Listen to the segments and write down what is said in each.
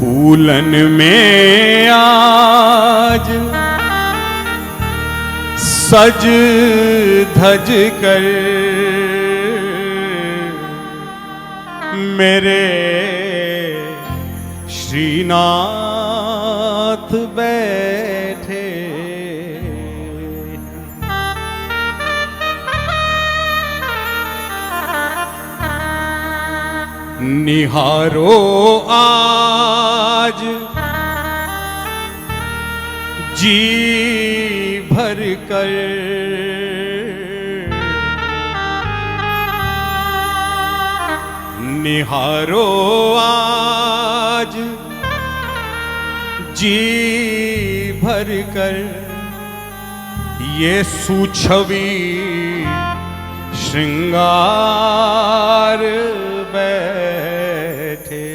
फूलन में आज सज धज कर मेरे श्रीनाथ बैठे। निहारो आज जी भर कर निहारो आज जी भर कर ये सुछवि श्रृंगार बैठे।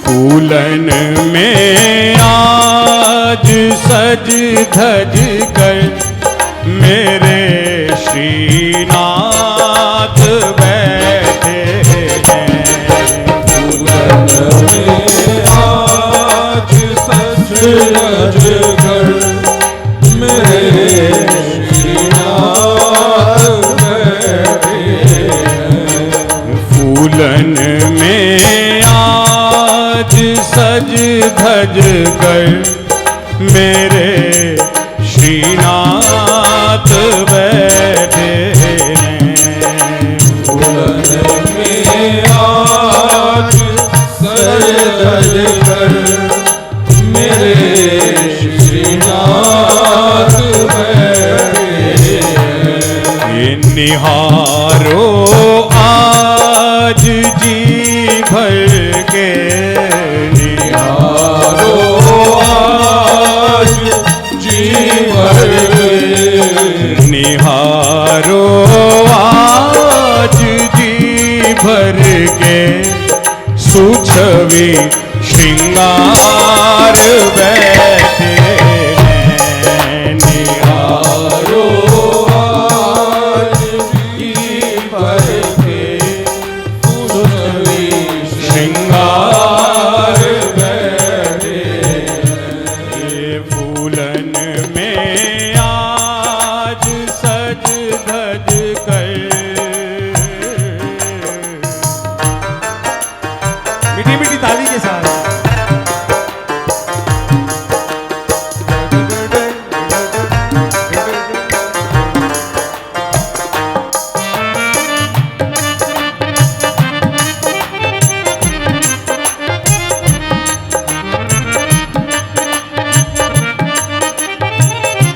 फूलन में आज सज धज कर मेरे श्रीनाथ बैठे हैं। फूलन में आज सज धज कर मेरे श्रीनाथ बैठे हैं। फूलन में सज धज कर मेरे श्रीनाथ बैठे हैं। फूलन में आज सज धज कर मेरे श्रीनाथ बैठे हैं। निहारो आज जी भर के निहारो आज जी भर के सुछवि श्रृंगार बैठे हैं। निहारो आज जी भर के सुछवि श्रृंगार बैठे हैं। फूलन में आज सज धज कर मीठी मीठी ताली के साथ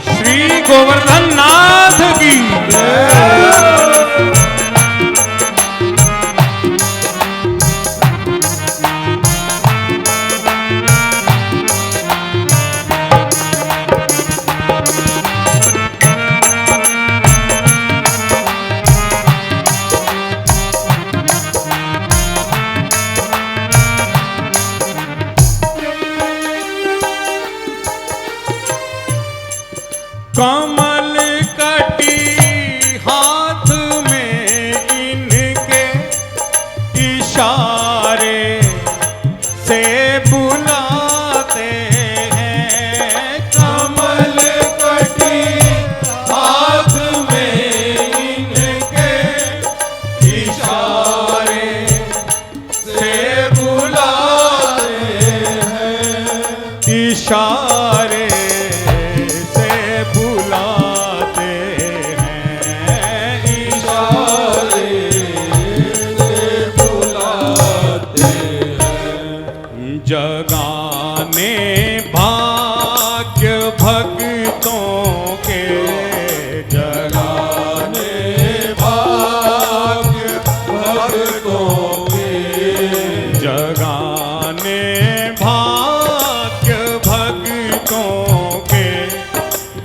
श्री गोवर्धन नाथ की कमल कटी हाथ में इनके इशारे से बुलाते हैं। कमल कटी हाथ में इनके इशारे इशारे से बुलाते हैं, इशारे से बुलाते हैं। जगाने भाग्य भक्तों के, जगाने भाग्य भक्तों के, जगाने भाग्य भक्तों के,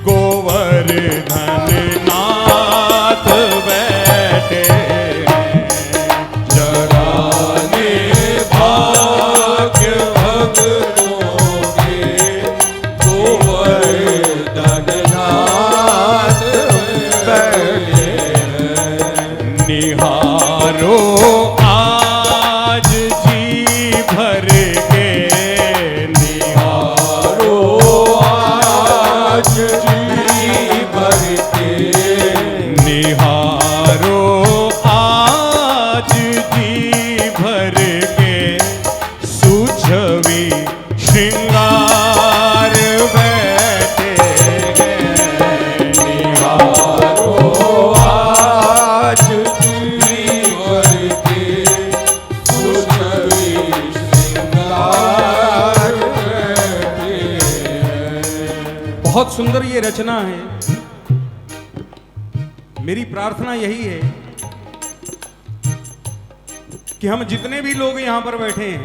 गोवर्धन नाथ बैठे हैं। जगाने भाग्य भक्तों के, गोवर्धन नाथ बैठे हैं। निहारो आज जी भर के, निहारो आज जी भर के, निहारो आज जी भर के, सुछवी श्रृंगार बैठे हैं। निहारो आज जी भर के, सुछवी श्रृंगार बैठे हैं। बहुत सुंदर ये रचना है। मेरी प्रार्थना यही है कि हम जितने भी लोग यहां पर बैठे हैं,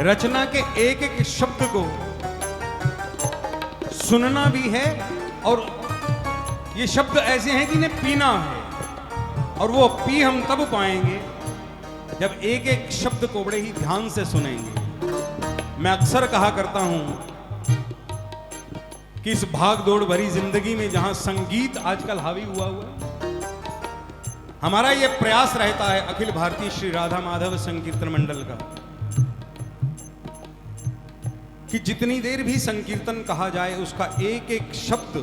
रचना के एक एक शब्द को सुनना भी है, और ये शब्द ऐसे हैं कि इन्हें पीना है, और वो पी हम तब पाएंगे जब एक एक शब्द को बड़े ही ध्यान से सुनेंगे। मैं अक्सर कहा करता हूं कि इस भाग दौड़ भरी जिंदगी में जहां संगीत आजकल हावी हुआ है, हमारा यह प्रयास रहता है अखिल भारतीय श्री राधा माधव संकीर्तन मंडल का कि जितनी देर भी संकीर्तन कहा जाए उसका एक एक शब्द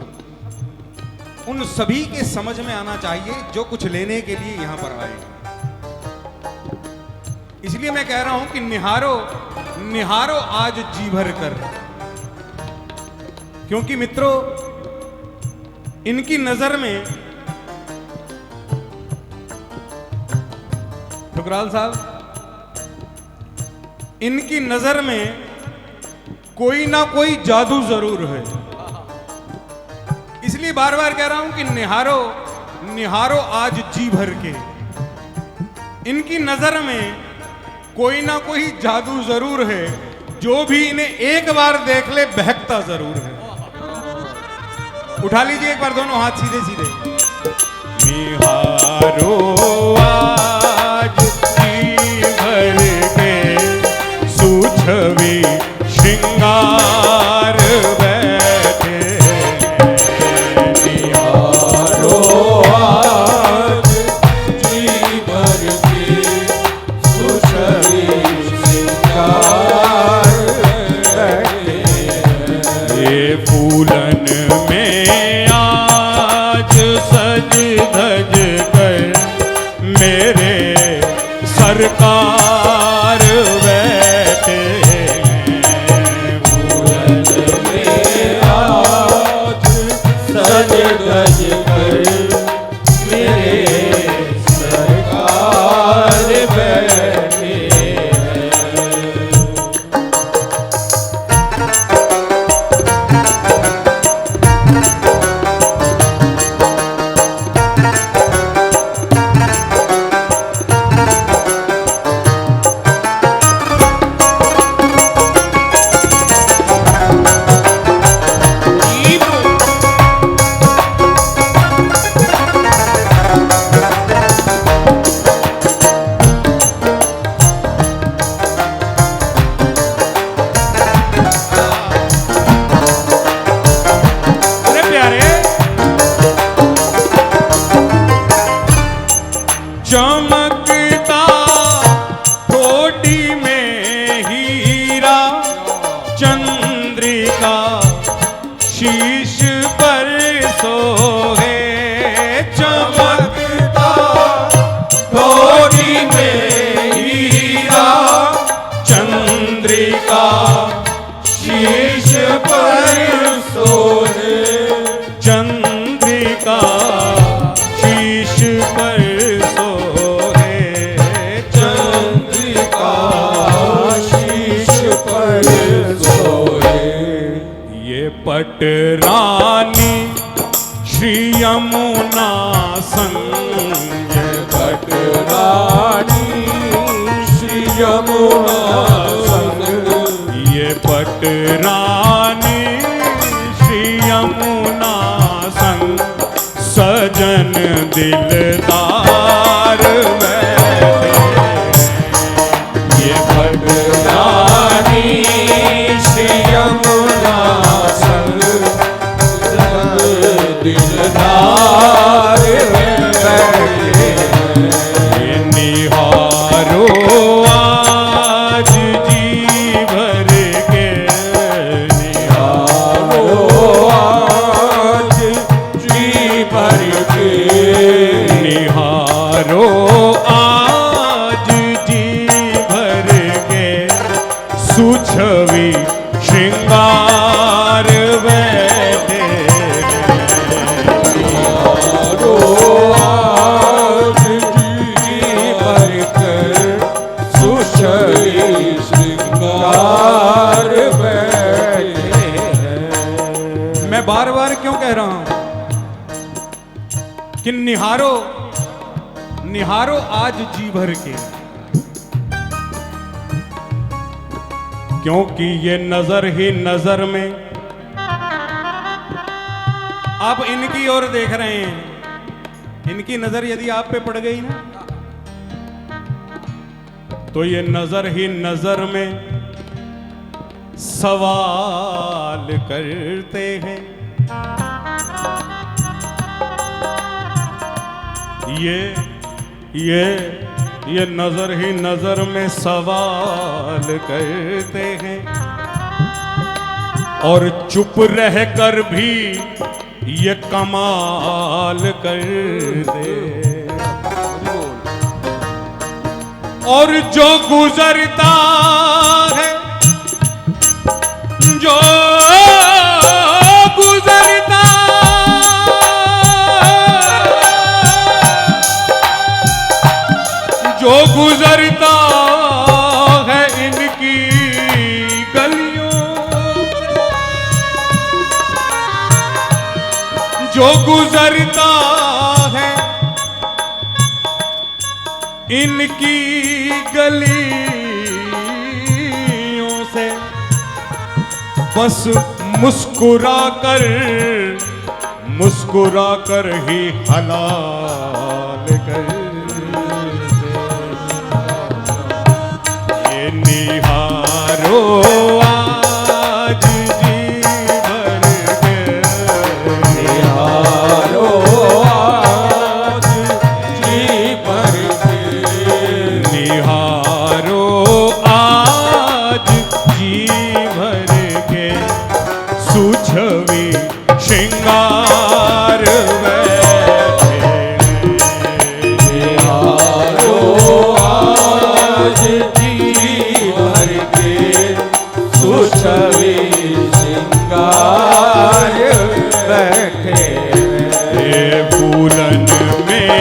उन सभी के समझ में आना चाहिए जो कुछ लेने के लिए यहां पर आए। इसलिए मैं कह रहा हूं कि निहारो निहारो आज जी भर कर, क्योंकि मित्रों इनकी नजर में, ठुकराल साहब, इनकी नजर में कोई ना कोई जादू जरूर है। इसलिए बार बार कह रहा हूं कि निहारो निहारो आज जी भर के। इनकी नजर में कोई ना कोई जादू जरूर है, जो भी इन्हें एक बार देख ले बहकता जरूर है। उठा लीजिए एक बार दोनों हाथ सीधे सीधे। निहारो आज जी भर के, सुछवी श्रृंगार बैठे हैं। निहारो आज जी भर के, सुछवी श्रृंगार बैठे हैं। ये फूलन में आज सज धज कर मेरे सरकार बैठे हैं। फूलन में आज सज धज कर मेरे सरकार बैठे हैं। चमकता ठोडी में हीरा चंद्रिका शीश पर सोहे। चमकता ठोडी में हीरा चंद्रिका यमुना संग भट रानी श्री यमुना संग ये पट रानी श्री यमुना संग सजन दिलदार बैठे ये भट रानी श्री यमुना संग दिलदार बैठे ये निहारो आज जी भर के निहारो आज जी भर के निहारो आज जी भर के सुछवी श्रृंगार बैठे निहारो आज जी भर कर सुछवी श्रृंगार बैठे हैं। मैं बार बार क्यों कह रहा हूं कि निहारो निहारो आज जी भर के, क्योंकि ये नजर ही नजर में आप इनकी ओर देख रहे हैं, इनकी नजर यदि आप पे पड़ गई ना तो ये नजर ही नजर में सवाल करते हैं। ये नजर ही नजर में सवाल करते हैं और चुप रहकर भी ये कमाल करते हैं। और जो गुजरता है जो गुजरता जो गुजरता है इनकी गलियों जो गुजरता है इनकी गलियों से बस मुस्कुरा कर ही हलाल कर ये निहारो आज जी भर के निहारो आज जी भर के निहारो आज जी भर के सुछवी श्रृंगार बैठे निहारो आज जी भर के सुछवी श्रृंगार बैठे ये फूलन में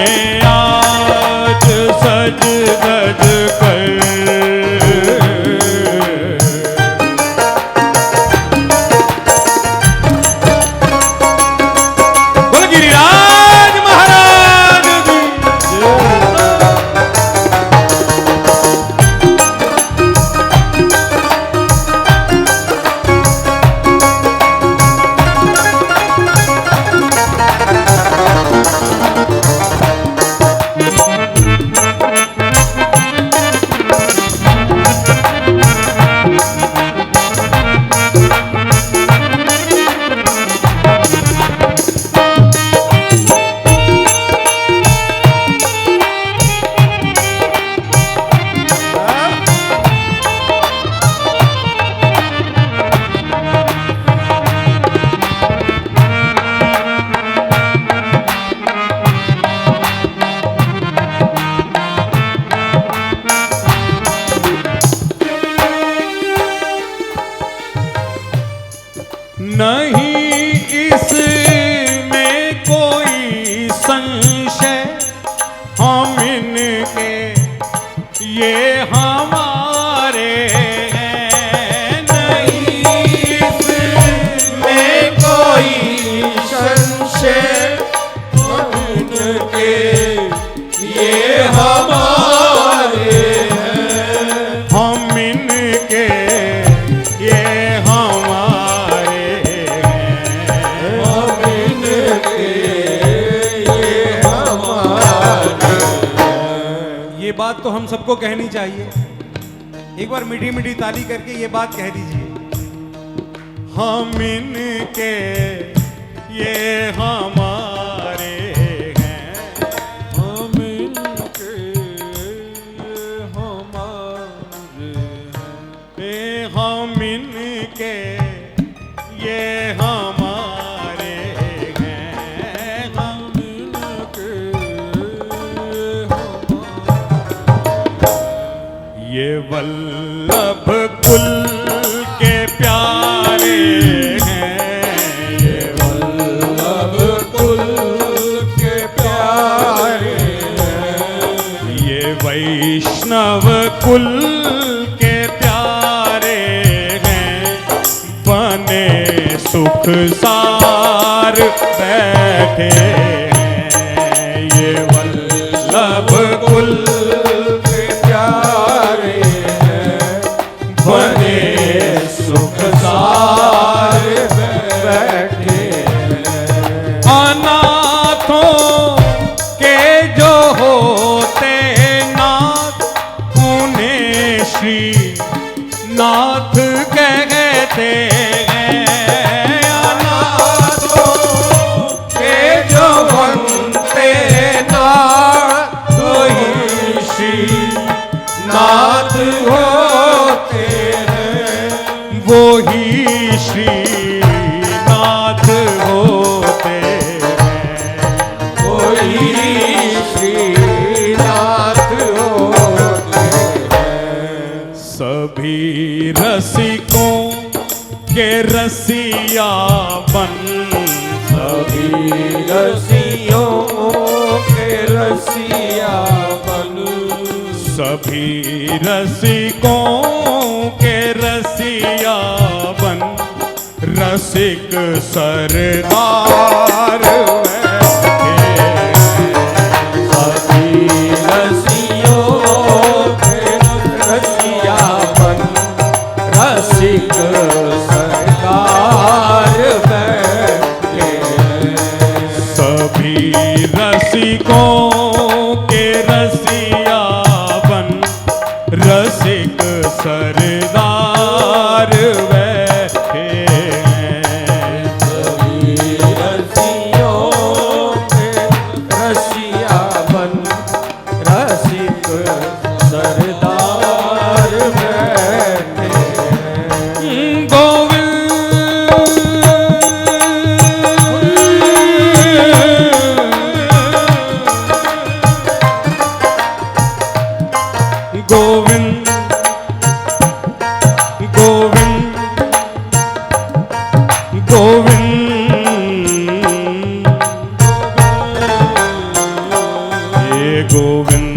आज सज धज कर बोल गिरिराज महाराज जी। नहीं इसमें कोई संशय हम इनके ये हमारे हैं। नहीं इसमें कोई संशय ये हमारे हैं, हम इनके ये हमारे हैं। हम इनके ये हमारे हैं। ये बात तो हम सबको कहनी चाहिए। एक बार मीठी मीठी ताली करके ये बात कह दीजिए, हम इनके ये हमारे हैं। हम इनके ये हमारे हैं, ए हम इनके ये हमारे हैं। हम इनके ये ये वल्लभ कुल के प्यारे हैं। ये वल्लभ कुल के प्यारे हैं, ये वैष्णव कुल के प्यारे हैं। बने सुख सार बैठे हैं। ये वल्लभ कुल के प्यारे हैं, बने सुख सार बैठे हैं। अनाथों के जो होते नाथ, उन्हें श्री नाथ कहते हैं। अनाथों के जो बनते नाथ, वही श्री नाथ होते हैं। वो ही श्री नाथ होते हैं। वही श्री नाथ होते हैं। सभी रसिकों के रसिया बन, सभी रसियों के रसिया बन, सभी रसिकों के रसिया बन। रसिक सरदार बैठे हैं। सभी रसियों के रसिया बन, रसिक सरकार बैठे हैं। सभी रसिकों के रसिया बन। रसिक सरदार बैठे हैं। सभी रसियों के रसिया बन, रसिक सरदार बैठे हैं। गोविंद गोविंद गोविंद ये गोविंद।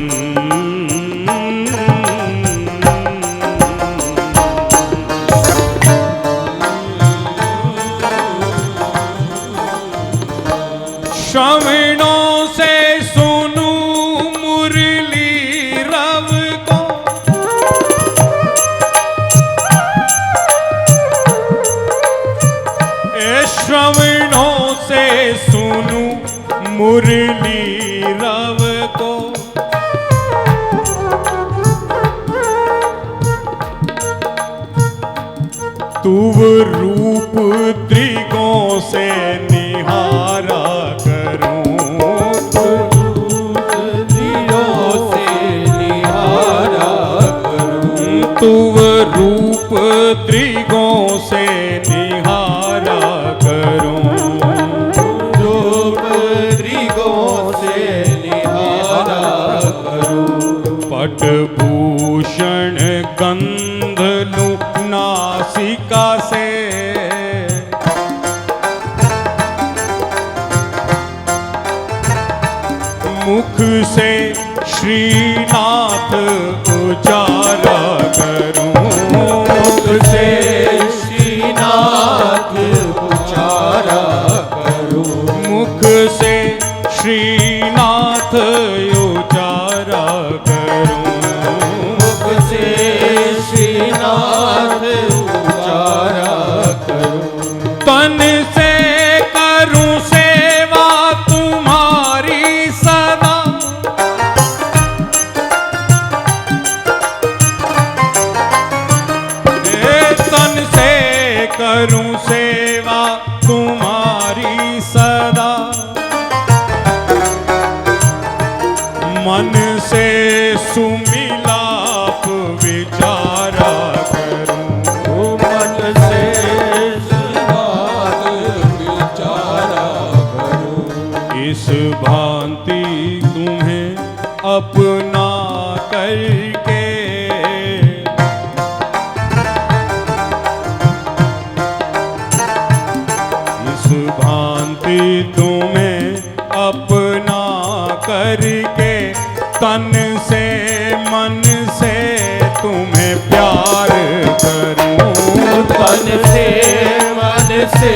श्रवणों से सुनू मुरली रव को, ए श्रवणों से सुनू मुरली रव को। तुव रूप त्रिगों से निहारा करूं। दिलों से निहारा करूं, तुव रूप त्रिगों से निहारा करूं। रूप त्रिगों से निहारा करूं। पटभूषण गंध लूं नासिका से, मुख से श्रीनाथ उचारा करूं। मुख से श्रीनाथ उचारा करूं। मुख से श्रीनाथ उचारा सुमिलाप विचारा करूं। मन से बात विचारा करूं। इस भांति तुम्हें अपना करके इस भांति तुम्हें अपना करके तन से मन से तुम्हें प्यार करूं। तन से मन से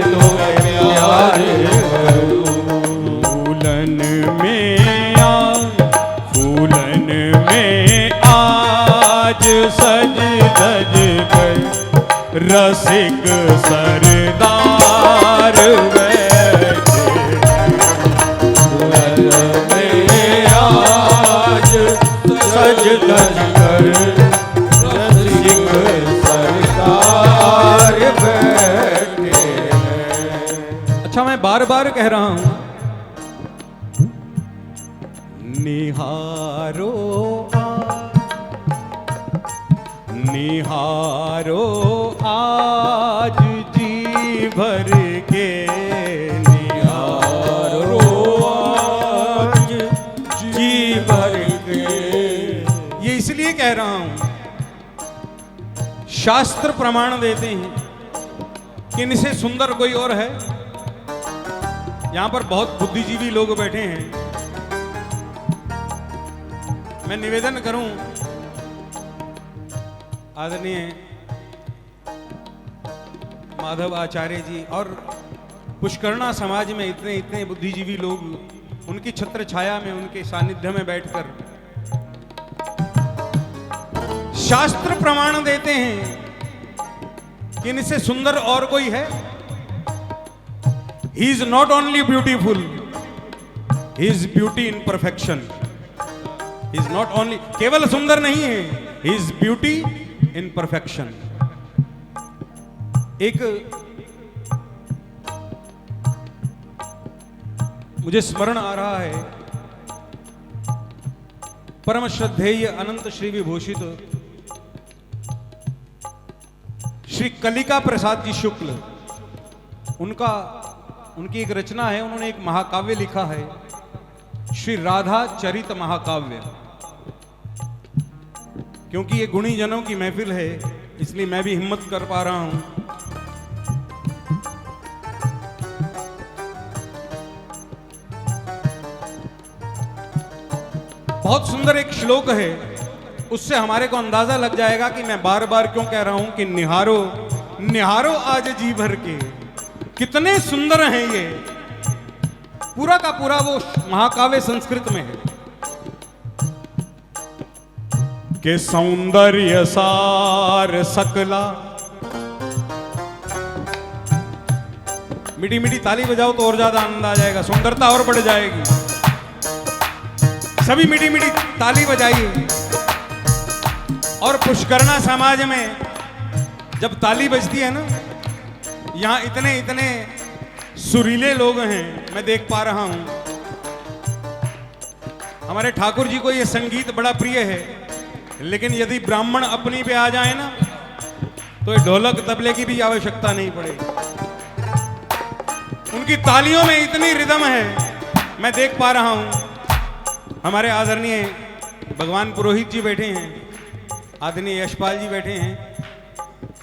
तुम्हें प्यार करूं। फूलन में आज सज धज कर रसिक सरदार बैठे। फूलन में आज सज धज कर रसिक सरदार बैठे हैं। अच्छा, मैं बार बार कह रहा हूं, निहारो निहारो आज जी भर के, निहारो आज जी भर के। ये इसलिए कह रहा हूं, शास्त्र प्रमाण देते हैं कि इनसे सुंदर कोई और है। यहां पर बहुत बुद्धिजीवी लोग बैठे हैं। मैं निवेदन करूं आदरणीय माधव आचार्य जी और पुष्करणा समाज में इतने इतने बुद्धिजीवी लोग, उनकी छत्र छाया में, उनके सानिध्य में बैठकर शास्त्र प्रमाण देते हैं कि इनसे सुंदर और कोई है। He is not only beautiful, he is beauty in perfection. Is not only, केवल सुंदर नहीं है, he is beauty in perfection. एक मुझे स्मरण आ रहा है, परम श्रद्धेय अनंत श्री विभूषित श्री कलिका प्रसाद जी शुक्ल, उनकी एक रचना है। उन्होंने एक महाकाव्य लिखा है, श्री राधा चरित महाकाव्य। क्योंकि ये गुणी जनों की महफिल है, इसलिए मैं भी हिम्मत कर पा रहा हूं। बहुत सुंदर एक श्लोक है, उससे हमारे को अंदाजा लग जाएगा कि मैं बार बार क्यों कह रहा हूं कि निहारो निहारो आज जी भर के। कितने सुंदर हैं ये, पूरा का पूरा वो महाकाव्य संस्कृत में है कि सौंदर्य सार सकला। मीठी मीठी ताली बजाओ तो और ज्यादा आनंद आ जाएगा, सुंदरता और बढ़ जाएगी। सभी मीठी मीठी ताली बजाइए। और पुष्करणा समाज में जब ताली बजती है ना, यहां इतने इतने सुरीले लोग हैं, मैं देख पा रहा हूं। हमारे ठाकुर जी को यह संगीत बड़ा प्रिय है, लेकिन यदि ब्राह्मण अपनी पे आ जाए ना, तो ये ढोलक तबले की भी आवश्यकता नहीं पड़ेगी। उनकी तालियों में इतनी रिदम है, मैं देख पा रहा हूं। हमारे आदरणीय भगवान पुरोहित जी बैठे हैं, आदरणीय यशपाल जी बैठे हैं,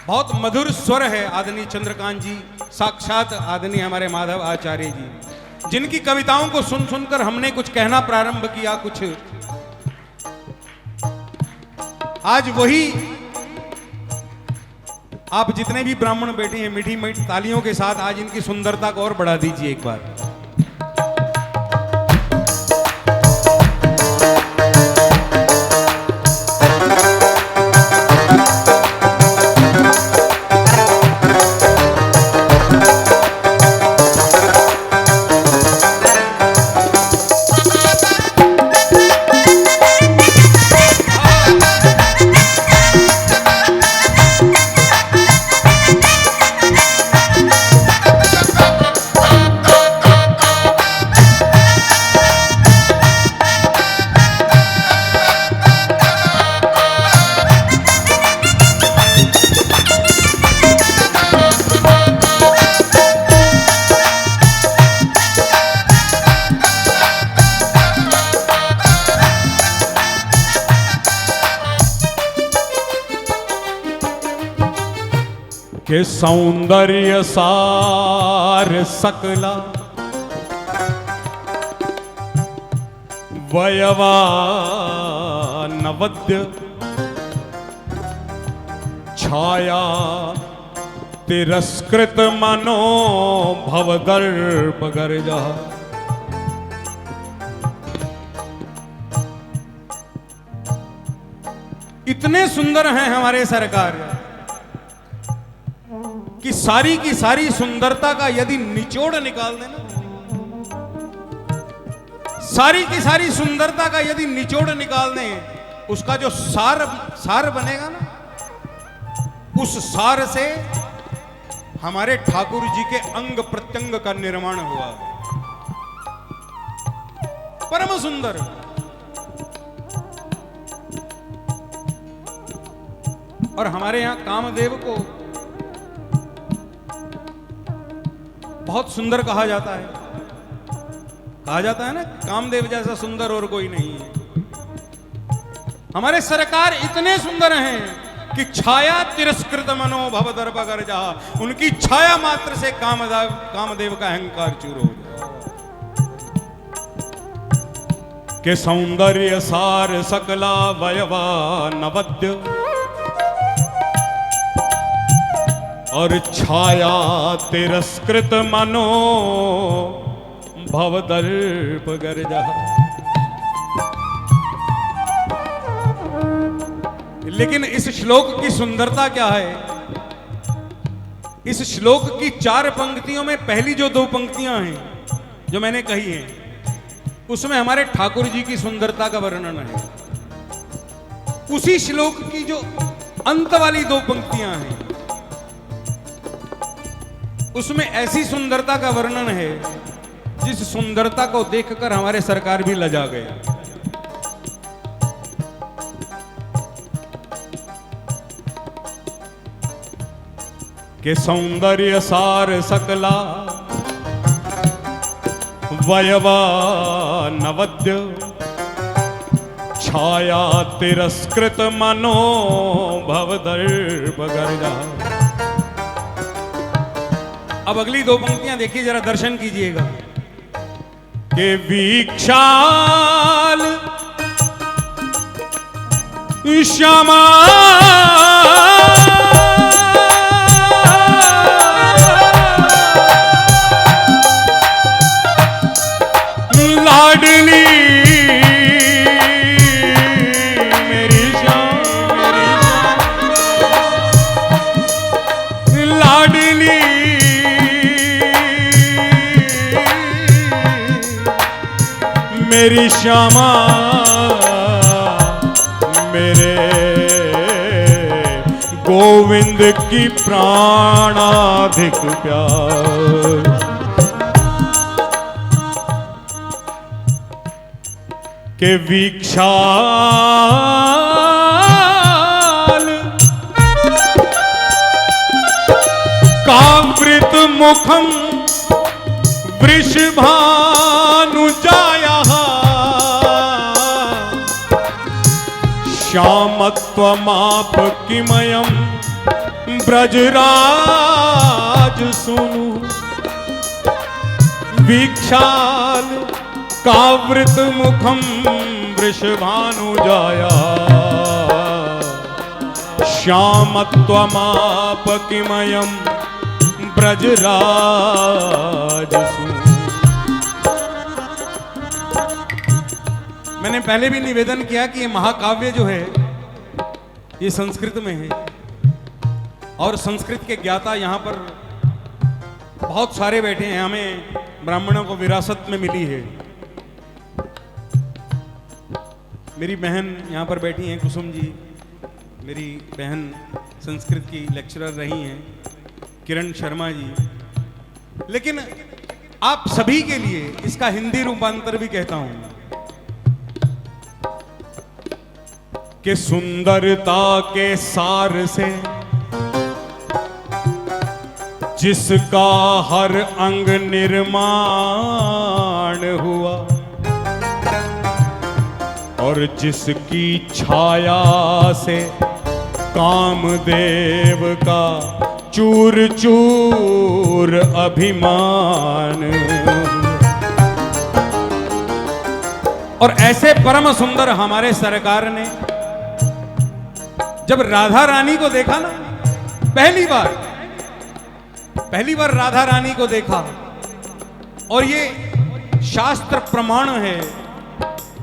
बहुत मधुर स्वर है आदरणीय चंद्रकांत जी, साक्षात आदरणीय हमारे माधव आचार्य जी, जिनकी कविताओं को सुन सुनकर हमने कुछ कहना प्रारंभ किया। कुछ आज वही आप जितने भी ब्राह्मण बैठे हैं, मीठी मीठी तालियों के साथ आज इनकी सुंदरता को और बढ़ा दीजिए एक बार। के सौंदर्य सार सकला वयवा नवद्य छाया तिरस्कृत मनो भवदर्प गर्जा। इतने सुंदर हैं हमारे सरकार कि सारी की सारी सुंदरता का यदि निचोड़ निकाल देना, सारी की सारी सुंदरता का यदि निचोड़ निकाल दें, उसका जो सार बनेगा ना, उस सार से हमारे ठाकुर जी के अंग प्रत्यंग का निर्माण हुआ। परम सुंदर। और हमारे यहां कामदेव को बहुत सुंदर कहा जाता है। कहा जाता है ना, कामदेव जैसा सुंदर और कोई नहीं है। हमारे सरकार इतने सुंदर हैं कि छाया तिरस्कृत मनो भव दर्प गर्जा। उनकी छाया मात्र से कामदेव का अहंकार चूर हो जाए। के सौंदर्य सार सकला वयवा नवद्य और छाया तिरस्कृत मनो भवदर्प गर्जा। लेकिन इस श्लोक की सुंदरता क्या है? इस श्लोक की 4 पंक्तियों में पहली जो 2 पंक्तियां हैं जो मैंने कही हैं, उसमें हमारे ठाकुर जी की सुंदरता का वर्णन है। उसी श्लोक की जो अंत वाली 2 पंक्तियां हैं, उसमें ऐसी सुंदरता का वर्णन है जिस सुंदरता को देखकर हमारे सरकार भी लजा गए। के सौंदर्य सार सकला वयवा नवद्य छाया तिरस्कृत मनो भवदर्प गर्जा। अब अगली 2 पंक्तियां देखिए, जरा दर्शन कीजिएगा। के वीक्षाल श्यामा लाडली मेरी श्याम लाडली मेरी श्यामा मेरे गोविंद की प्राणाधिक प्यार। के वीक्षाल कावृत मुखम वृषभानु जाया श्यामत्वमाप किमयम ब्रजराज सुनु। वीक्षाल कावृत मुखम वृषभानुजाया श्यामत्वमाप किमयम ब्रजराज सुनु। मैंने पहले भी निवेदन किया कि ये महाकाव्य जो है ये संस्कृत में है और संस्कृत के ज्ञाता यहाँ पर बहुत सारे बैठे हैं। हमें ब्राह्मणों को विरासत में मिली है। मेरी बहन यहाँ पर बैठी हैं, कुसुम जी, मेरी बहन संस्कृत की लेक्चरर रही हैं, किरण शर्मा जी। लेकिन आप सभी के लिए इसका हिंदी रूपांतर भी कहता हूं कि सुंदरता के सार से जिसका हर अंग निर्माण हुआ और जिसकी छाया से कामदेव का चूर चूर अभिमान। और ऐसे परम सुंदर हमारे सरकार ने जब राधा रानी को देखा ना, पहली बार राधा रानी को देखा, और ये शास्त्र प्रमाण है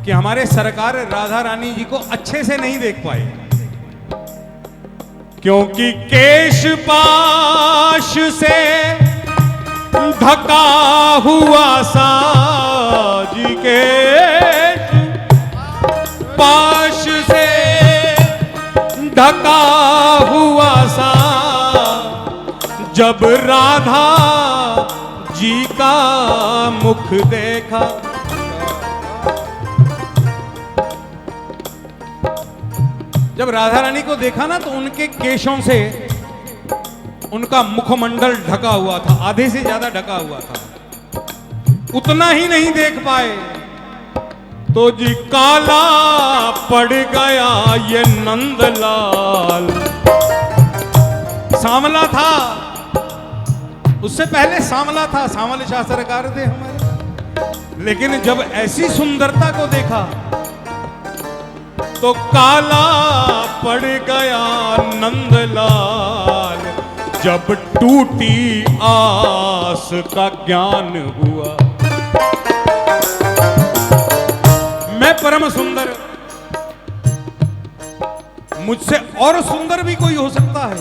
कि हमारे सरकार राधा रानी जी को अच्छे से नहीं देख पाए, क्योंकि केश पाश से ढका हुआ साजी के पाश से ढका हुआ सा जब राधा जी का मुख देखा, जब राधा रानी को देखा ना तो उनके केशों से उनका मुखमंडल ढका हुआ था, आधे से ज्यादा ढका हुआ था। उतना ही नहीं देख पाए तो जी काला पड़ गया ये नंदलाल। सांवला था, उससे पहले सांवला था, सांवले शाह सरकार थे हमारे, लेकिन जब ऐसी सुंदरता को देखा तो काला पड़ गया नंदलाल। जब टूटी आस का ज्ञान हुआ, मैं परम सुंदर, मुझसे और सुंदर भी कोई हो सकता है।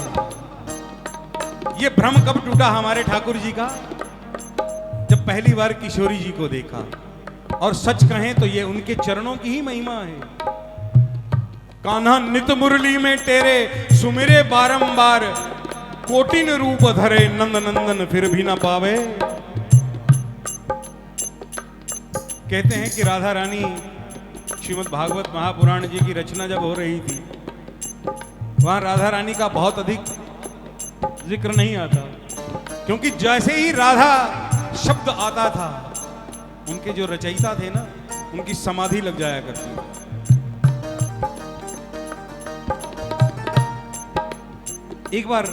ये भ्रम कब टूटा हमारे ठाकुर जी का? जब पहली बार किशोरी जी को देखा। और सच कहें तो ये उनके चरणों की ही महिमा है। कान्हा नित मुरली में तेरे सुमिरे बारंबार, कोटिन रूप धरे नंद नंदन फिर भी ना पावे। कहते हैं कि राधा रानी श्रीमद् भागवत महापुराण जी की रचना जब हो रही थी, वहां राधा रानी का बहुत अधिक जिक्र नहीं आता, क्योंकि जैसे ही राधा शब्द आता था, उनके जो रचयिता थे ना, उनकी समाधि लग जाया करती। एक बार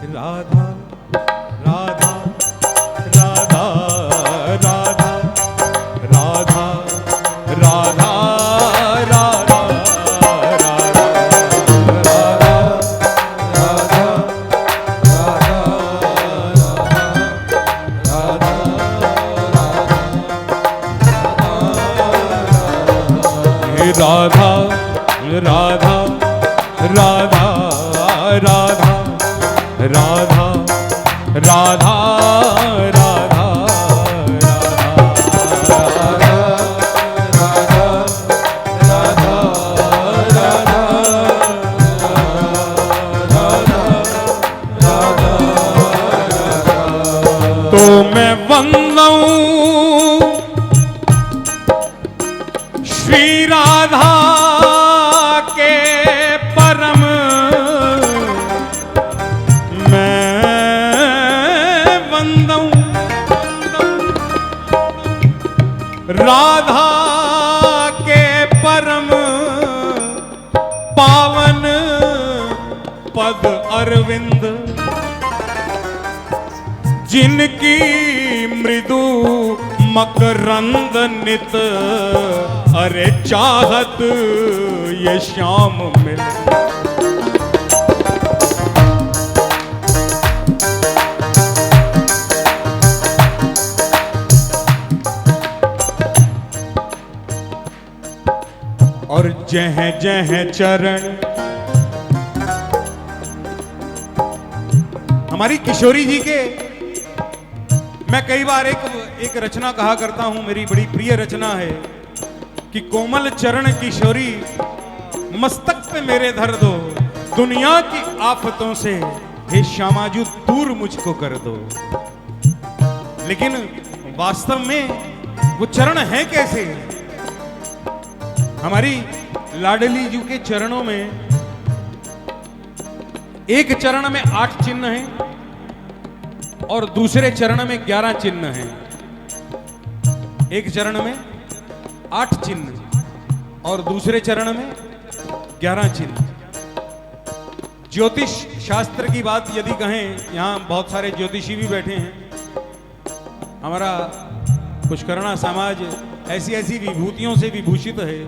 राधा राधा राधा राधा राधा राधा राधा राधा राधा राधा राधा राधा राधा राधा तो मैं वंदऊं श्री राधा के परम, मैं वंदऊं राधा के परम पावन पद अरविंद, जिनकी मृदु मकरंद नित अरे चाहत ये श्याम मिल। और जह जह चरण हमारी किशोरी जी के, मैं कई बार एक रचना कहा करता हूं, मेरी बड़ी प्रिय रचना है कि कोमल चरण किशोरी मस्तक पे मेरे धर दो, दुनिया की आफतों से हे श्यामाजू दूर मुझको कर दो। लेकिन वास्तव में वो चरण है कैसे? हमारी लाडली जी के चरणों में एक चरण में 8 चिन्ह हैं और दूसरे चरण में 11 चिन्ह हैं। एक चरण में 8 चिन्ह और दूसरे चरण में 11 चिन्ह। ज्योतिष शास्त्र की बात यदि कहें, यहाँ बहुत सारे ज्योतिषी भी बैठे हैं। हमारा पुष्करणा समाज ऐसी ऐसी विभूतियों से विभूषित है।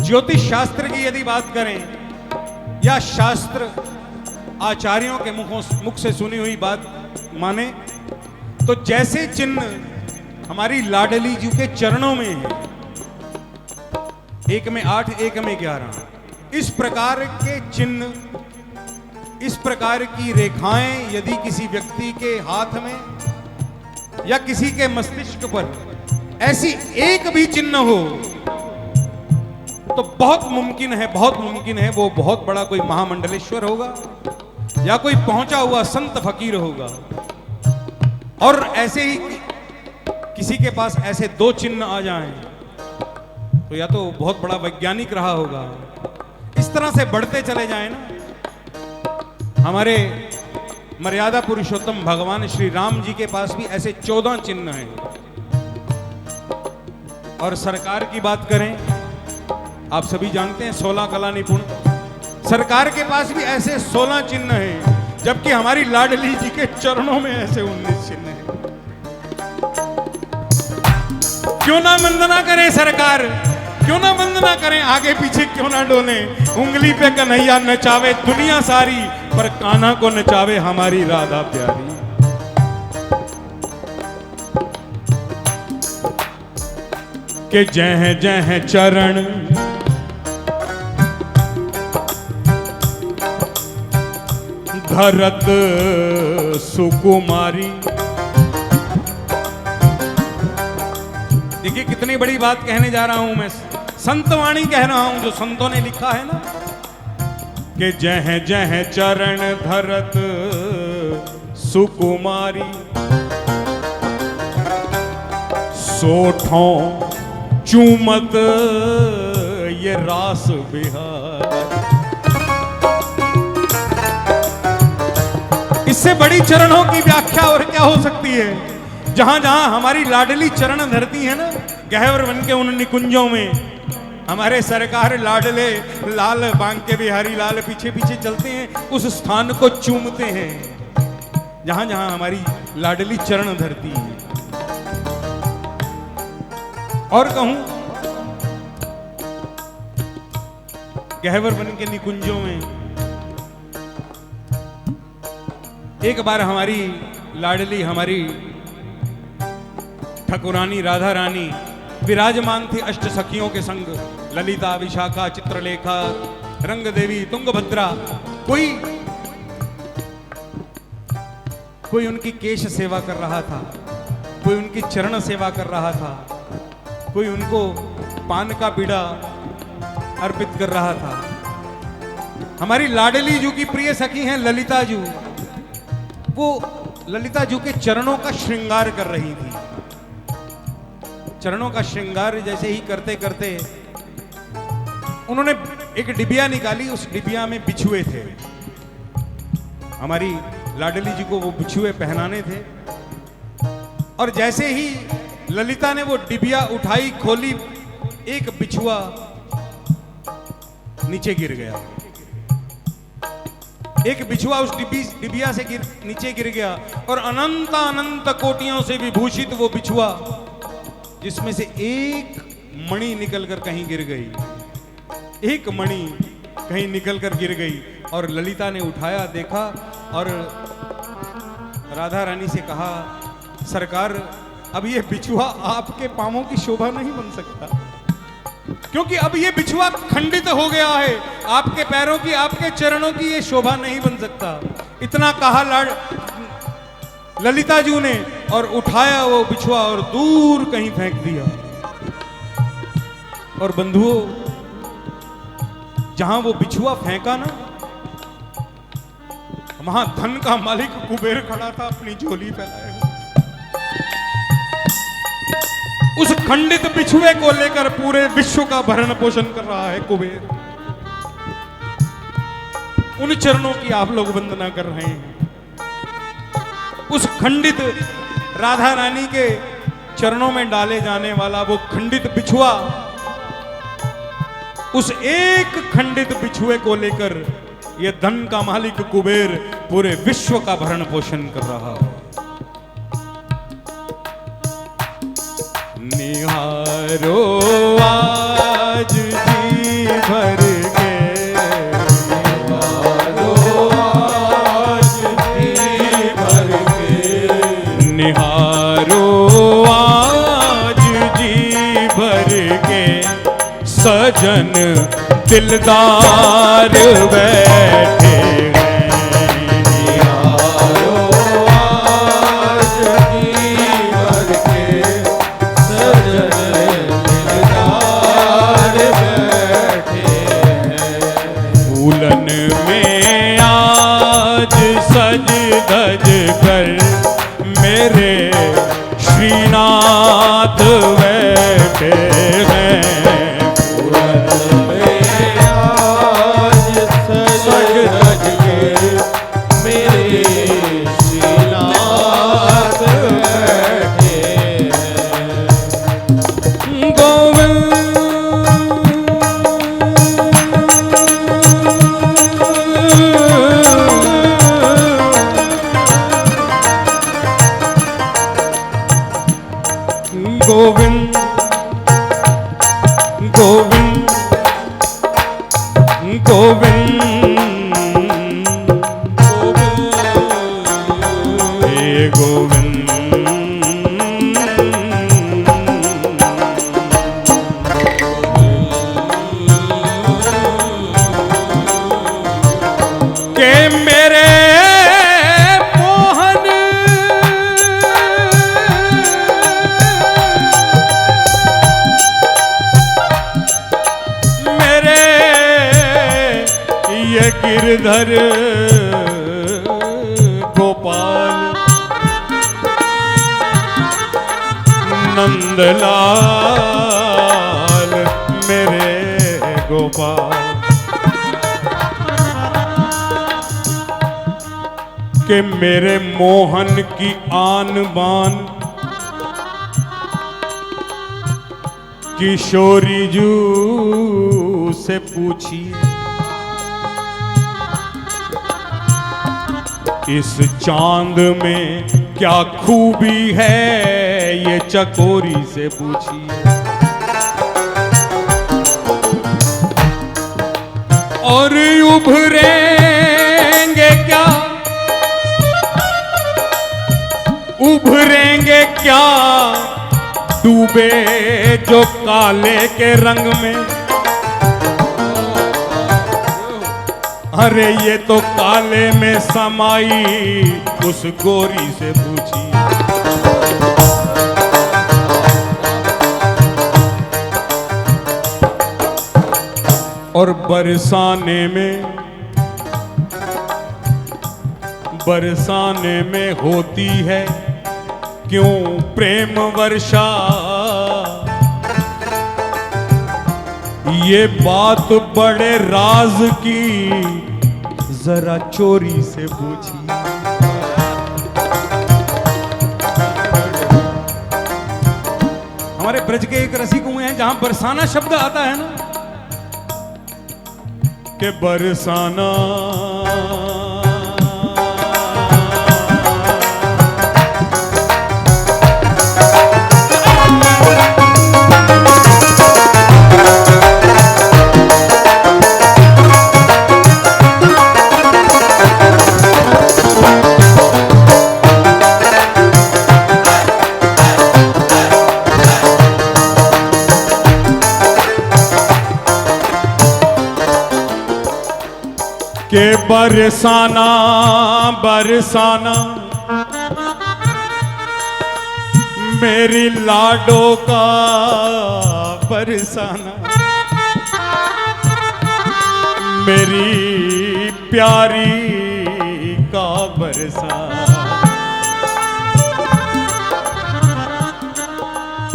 ज्योतिष शास्त्र की यदि बात करें या शास्त्र आचार्यों के मुख से सुनी हुई बात माने, तो जैसे चिन्ह हमारी लाडली जी के चरणों में है, एक में 8 एक में 11, इस प्रकार के चिन्ह, इस प्रकार की रेखाएं यदि किसी व्यक्ति के हाथ में या किसी के मस्तिष्क पर ऐसी एक भी चिन्ह हो तो बहुत मुमकिन है वो बहुत बड़ा कोई महामंडलेश्वर होगा या कोई पहुंचा हुआ संत फकीर होगा। और ऐसे ही किसी के पास ऐसे 2 चिन्ह आ जाएं तो या तो बहुत बड़ा वैज्ञानिक रहा होगा। इस तरह से बढ़ते चले जाएं ना। हमारे मर्यादा पुरुषोत्तम भगवान श्री राम जी के पास भी ऐसे 14 चिन्ह हैं। और सरकार की बात करें, आप सभी जानते हैं 16 कला निपुण, सरकार के पास भी ऐसे 16 चिन्ह हैं, जबकि हमारी लाडली जी के चरणों में ऐसे 19 चिन्ह हैं। क्यों ना वंदना करें सरकार, क्यों ना वंदना करें, आगे पीछे क्यों ना डोले, उंगली पे कन्हैया नचावे दुनिया सारी, पर कान्हा को नचावे हमारी राधा प्यारी। के जय जय चरण धरत सुकुमारी। देखिए कितनी बड़ी बात कहने जा रहा हूं मैं, संतवाणी कह रहा हूं जो संतों ने लिखा है ना, कि जय जय चरण धरत सुकुमारी, सोठों चूमत ये रास बिहार। इससे बड़ी चरणों की व्याख्या और क्या हो सकती है। जहां जहां हमारी लाडली चरण धरती है ना, गहवर वन के उन निकुंजों में हमारे सरकार लाडले लाल बांके बिहारी लाल पीछे पीछे चलते हैं, उस स्थान को चूमते हैं जहां जहां हमारी लाडली चरण धरती है। और कहूं, गहवर वन के निकुंजों में एक बार हमारी लाडली, हमारी ठकुरानी राधा रानी विराजमान थी अष्ट सखियों के संग, ललिता, विशाखा, चित्रलेखा, रंग देवी, तुंगभद्रा। कोई उनकी केश सेवा कर रहा था, कोई उनकी चरण सेवा कर रहा था, कोई उनको पान का बीड़ा अर्पित कर रहा था। हमारी लाडली जू की प्रिय सखी हैं ललिता जू, वो ललिता जू के चरणों का श्रृंगार कर रही थी। चरणों का श्रृंगार जैसे ही करते करते उन्होंने एक डिबिया निकाली, उस डिबिया में बिछुए थे। हमारी लाडली जी को वो बिछुए पहनाने थे। और जैसे ही ललिता ने वो डिबिया उठाई, खोली, एक बिछुआ नीचे गिर गया। एक बिछुआ उस डिबिया से नीचे गिर गया और अनंत अनंत कोटियों से विभूषित वो बिछुआ, जिसमें से एक मणि निकलकर कहीं गिर गई, एक मणि कहीं निकलकर गिर गई। और ललिता ने उठाया, देखा और राधा रानी से कहा, सरकार अब ये बिछुआ आपके पांवों की शोभा नहीं बन सकता, क्योंकि अब ये बिछुआ खंडित हो गया है, आपके पैरों की, आपके चरणों की ये शोभा नहीं बन सकता। इतना कहा ललिता जी ने और उठाया वो बिछुआ और दूर कहीं फेंक दिया। और बंधुओं, जहां वो बिछुआ फेंका ना, वहां धन का मालिक कुबेर खड़ा था अपनी झोली फैलाए हुए। उस खंडित बिछुए को लेकर पूरे विश्व का भरण पोषण कर रहा है कुबेर। उन चरणों की आप लोग वंदना कर रहे हैं। उस खंडित राधा रानी के चरणों में डाले जाने वाला वो खंडित बिछुआ उस एक खंडित बिछुए को लेकर यह धन का मालिक कुबेर पूरे विश्व का भरण पोषण कर रहा है। निहारो आज जी भर के, निहारो आज जी भर के, निहारो आज जी भर के, सजन दिलदार बैठे हैं। निहारो आज जी भर के, सजन दिलदार बैठे हैं। फूलन में आज सज धज कर मेरे श्रीनाथ बैठे हैं। गोविंद गोविंद गोविंद हे गोविंद। के मेरे गिरधर गोपाल नंदलाल मेरे गोपाल, के मेरे मोहन की आन बान किशोरी जू से पूछिए। इस चांद में क्या खूबी है ये चकोरी से पूछिए। और उभरेंगे क्या, उभरेंगे क्या डूबे जो काले के रंग में। अरे ये तो काले में समाई उस गोरी से पूछी। और बरसाने में होती है क्यों प्रेम वर्षा। ये बात बड़े राज की जरा चोरी से पूछी। हमारे ब्रज के एक रसिक हुए हैं जहां बरसाना शब्द आता है ना, कि बरसाना के बरसाना बरसाना मेरी लाडो का बरसाना, मेरी प्यारी का बरसाना।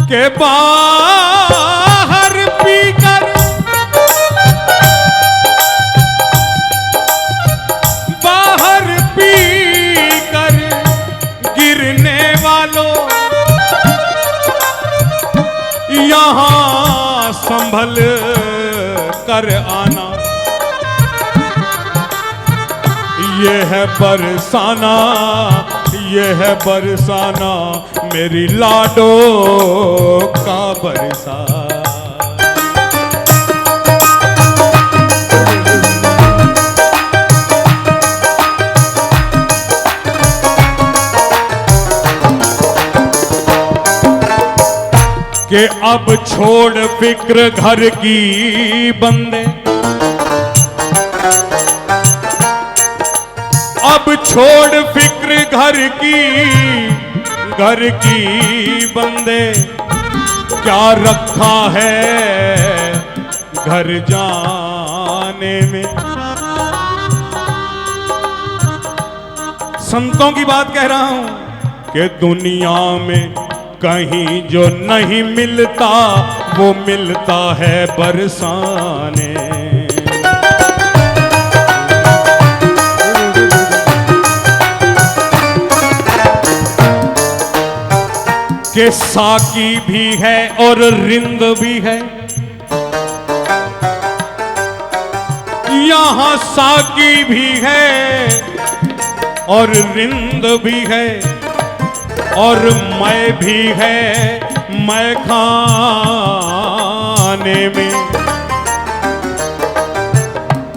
के बाहर पीकर यहाँ संभल कर आना। ये है बरसाना, ये है बरसाना मेरी लाडो का बरसा। कि अब छोड़ फिक्र घर की बंदे, अब छोड़ फिक्र घर की बंदे, क्या रखा है घर जाने में। संतों की बात कह रहा हूं कि दुनिया में कहीं जो नहीं मिलता वो मिलता है बरसाने। के साकी भी है और रिंद भी है, यहां साकी भी है और रिंद भी है और मैं भी है मैं खाने में।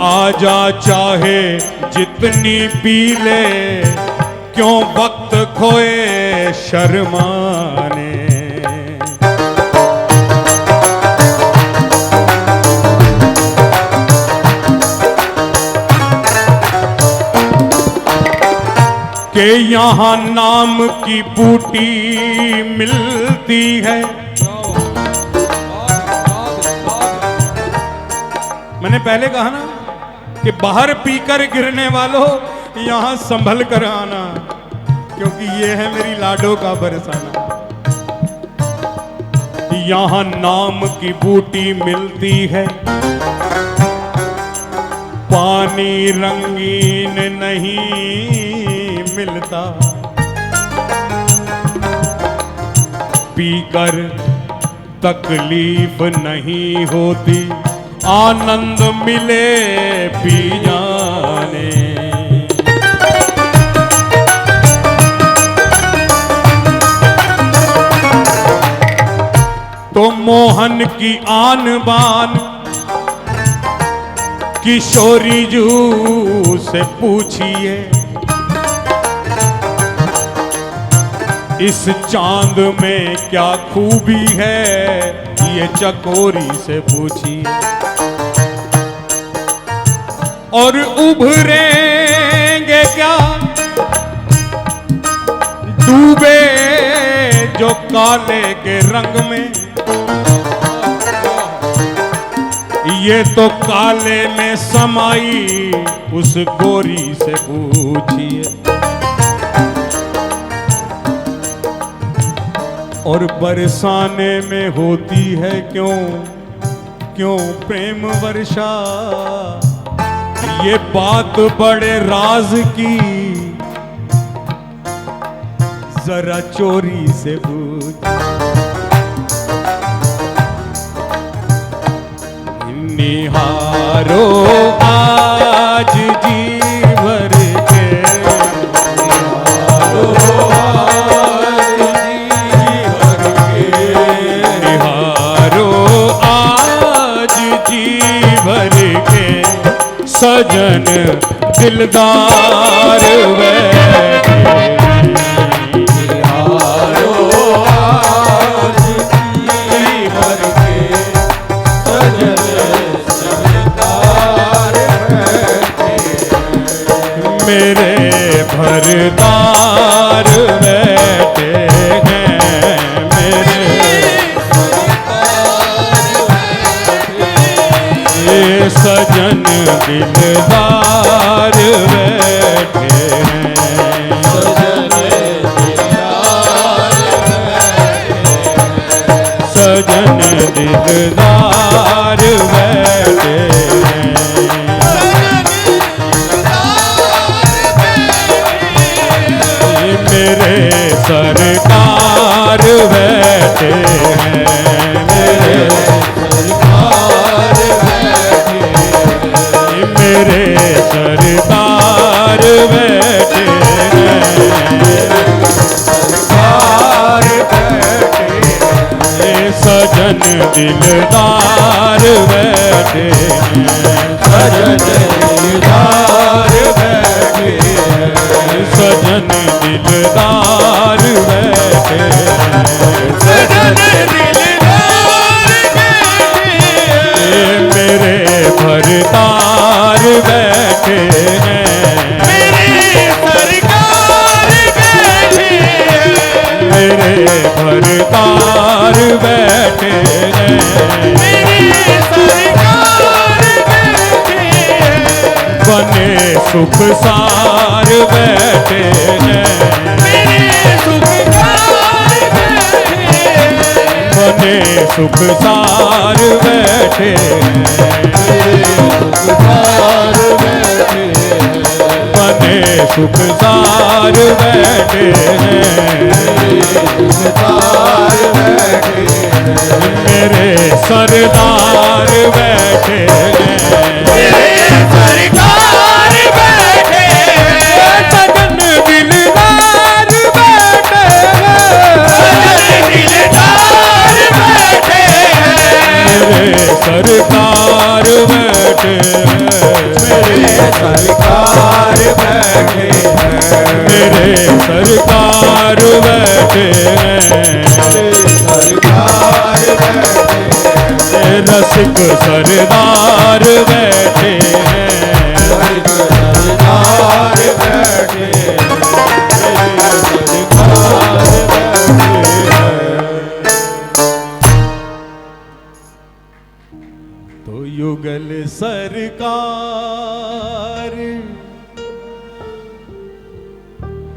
आजा चाहे जितनी पी ले, क्यों वक्त खोए शर्माने। के यहाँ नाम की बूटी मिलती है। मैंने पहले कहा ना कि बाहर पीकर गिरने वालों यहाँ संभल कर आना, क्योंकि ये है मेरी लाडो का बरसाना। यहाँ नाम की बूटी मिलती है, पानी रंगीन नहीं मिलता। पीकर तकलीफ नहीं होती, आनंद मिले पी जाने। तो मोहन की आन बान किशोरी जू से पूछिए, इस चांद में क्या खूबी है ये चकोरी से पूछिए। और उभरेंगे क्या डूबे जो काले के रंग में, ये तो काले में समाई उस गोरी से पूछिए। और बरसाने में होती है क्यों प्रेम वर्षा, ये बात बड़े राज की जरा चोरी से पूछ। निहारो आज जी भर के, निहारो आज जी भर के, निहारो आज जी भर के, सजन दिलदार बैठे। मेरे भरदार बैठे हैं, मेरे ये सजन दिलदार बैठे हैं, सजन दिलदार बैठे हैं। मेरे सरकार बैठे हैं, मेरे सरकार बैठे सजन दिलदार बैठे हैं, सजन दिलदार बैठे हैं, सजन दिलदार बैठे हैं, सजन दिलदार बैठे हैं, मेरे भरतार बैठे हैं, मेरे सरकार बैठे हैं, मेरे भरतार बैठे हैं, मेरे सरकार बैठे हैं, बने सुख सार बैठे हैं, मेरे सुख सार बैठे हैं, बने सुख सार बैठे हैं, मेरे सुख सार बैठे हैं, बने सुख सार बैठे हैं, मेरे सरदार बैठे हैं, मेरे सरदार बैठे हैं, मेरे सरकार बैठे हैं, सजन दिलदार बैठे हैं, सजन दिलदार बैठे हैं, मेरे सरकार बैठे हैं, मेरे सरकार बैठे हैं, मेरे सरकार बैठे हैं, सरकार बैठे हैं, रसिक सरदार बैठे हैं, रसिक सरदार बैठे हैं, सरकार बैठे हैं। तो युगल सरकार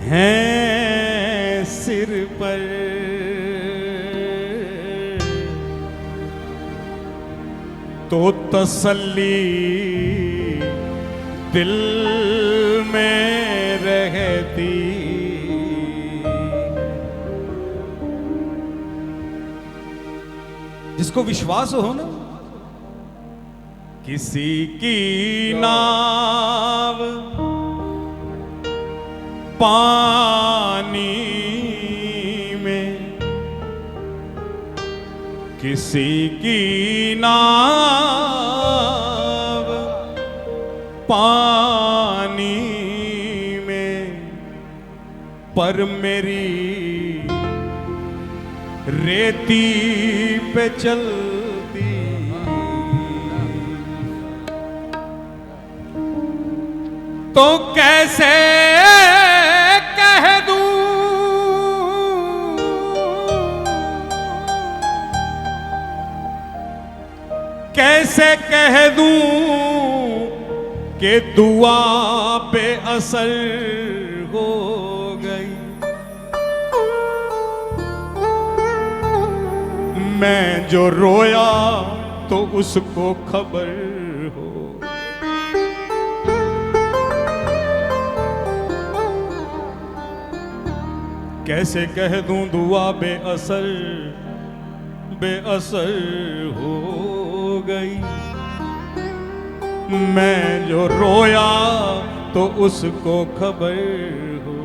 हैं सिर पर, तो तसल्ली दिल में रहती, जिसको विश्वास हो ना, किसी की नाव पानी में, किसी की नाव पानी में, पर मेरी रेती पे चलती, तो कैसे कह दूं, कैसे कह दूं कि दुआ पे असर हो गई, मैं जो रोया तो उसको खबर हो, कैसे कह दूं दुआ बेअसर बेअसर हो गई, मैं जो रोया तो उसको खबर हो,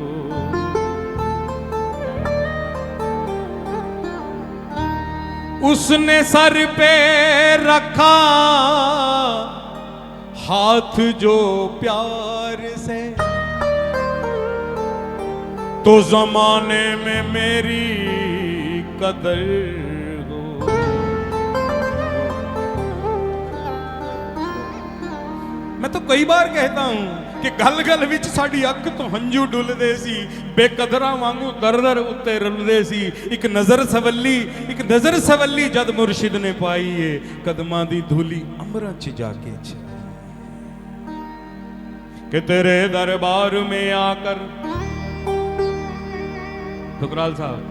उसने सर पे रखा हाथ जो प्यार से, तो जमाने में मेरी कदर हो, मैं तो कई बार कहता हूं कि गल गल विच साडी अख तो हंझू डुलदे सी, बेकदरा वांगू दर दर उत्ते रुलदे सी, एक नजर सवली जद मुर्शिद ने पाई है, कदमां दी धूली अमरां च जाके छाई, कि तेरे दरबार में आकर, ठुकराल साहब,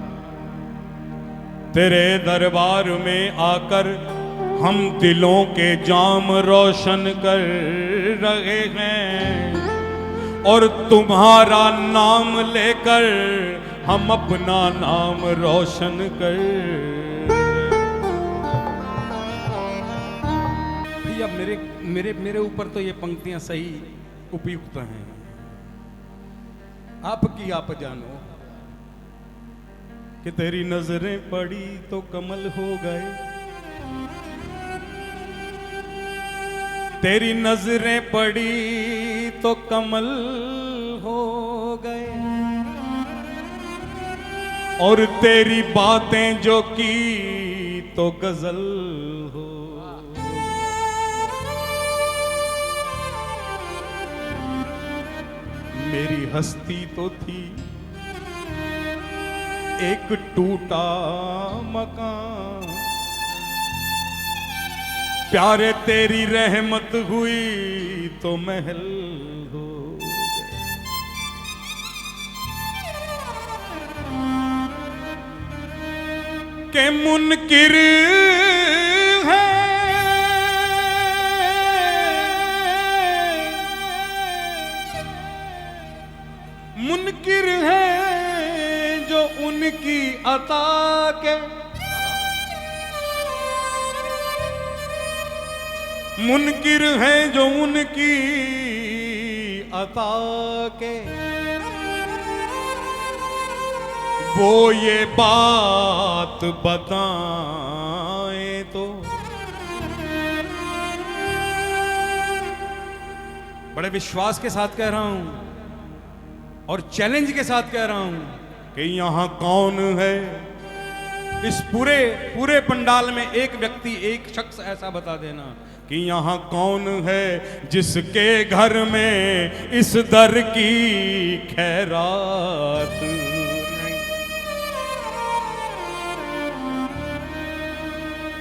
तेरे दरबार में आकर हम दिलों के जाम रोशन कर रहे हैं, और तुम्हारा नाम लेकर हम अपना नाम रोशन कर। भैया मेरे मेरे मेरे ऊपर तो ये पंक्तियां सही उपयुक्त हैं, आपकी आप जानो कि तेरी नजरें पड़ी तो कमल हो गए, तेरी नजरें पड़ी तो कमल हो गए, और तेरी बातें जो की तो गजल हो। मेरी हस्ती तो थी एक टूटा मकान, प्यारे तेरी रहमत हुई तो महल हो गए। के मुनकिर है मुनकिर है जो उनकी अता के, मुनकिर है जो उनकी अता के। वो ये बात बताएं तो बड़े विश्वास के साथ कह रहा हूं और चैलेंज के साथ कह रहा हूं कि यहां कौन है। इस पूरे पंडाल में एक व्यक्ति, एक शख्स ऐसा बता देना कि यहां कौन है जिसके घर में इस दर की खैरात नहीं,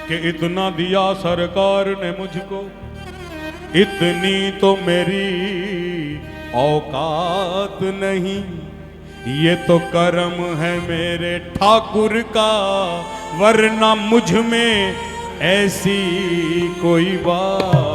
कि इतना दिया सरकार ने मुझको, इतनी तो मेरी औकात नहीं। ये तो करम है मेरे ठाकुर का, वरना मुझ में ऐसी कोई बात